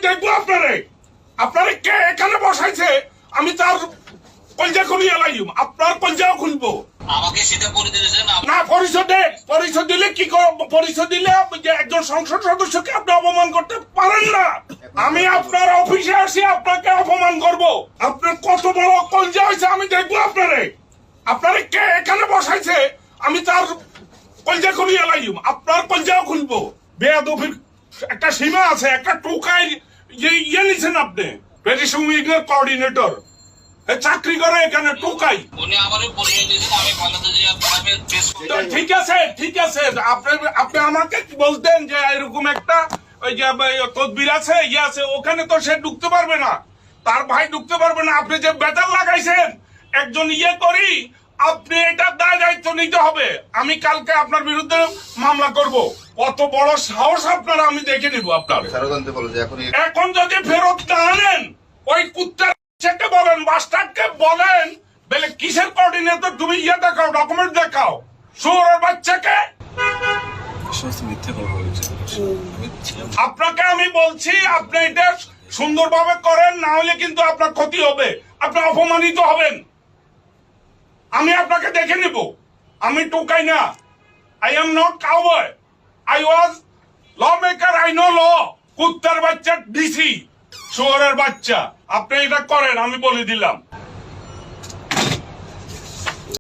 দেখবো আপনারে আপনারে কে এখানে বসাইছে আমি তার কলজা খুলিয়ে লাইম আপনার কলজাও খুলবো আমাকে সেটা পরিচয় দিয়েছেন না পরিচয় দিলে কি পরিচয় দিলে যে একজন সংসদ সদস্যকে আপনি অপমান করতে পারেন না আমি আপনার অফিসে আসি আপনাকে অপমান করব আপনার কত বড় কলজা হয়েছে আমি দেখবো আপনারে কে এখানে বসাইছে আমি তার কলজা খুলিয়ে লাইম আপনার কলজাও খুলবো বেয়াদবির একটা সীমা আছে একটা টোকাই ইয়ে নিছেন আপনি পেটিশন উইংয়ের কোঅর্ডিনেটর চাকরি করে এখানে টোকাই উনি আমারও পরিচয় দিয়েছেন আমি বাংলাদেশে ঠিক আছে আপনি আমাকে বলতেন যে এরকম একটা ওই যে তদবির আছে ইয়ে আছে ওখানে তো সে ঢুকতে পারবে না তার ভাই ঢুকতে পারবে না আপনি যে বেতার লাগাইছেন একজন ইয়ে করি আপনি এটা দায় দায়িত্ব নিতে হবে আমি কালকে আপনার বিরুদ্ধে মামলা করব কত বড় সাহস আপনারা আমি দেখে নিব আপনার এখন যদি ফেরত না আনেন ওই কুত্তার সেটা বলেন মাস্টারকে বলেন বলে কিসের কোঅর্ডিনেটর তুমি ইয়ে দেখাও ডকুমেন্ট দেখাও শুয়োরের বাচ্চাকে আপনাকে আমি বলছি আপনি এটা সুন্দরভাবে করেন না হলে কিন্তু আপনার ক্ষতি হবে আপনি অপমানিত হবেন আমি আপনাকে দেখে নিব আমি টোকাই না I am not cowboy I was law maker I know law কুত্তার বাচ্চা ডিসি শুয়োরের বাচ্চা আপনি এটা করেন আমি বলে দিলাম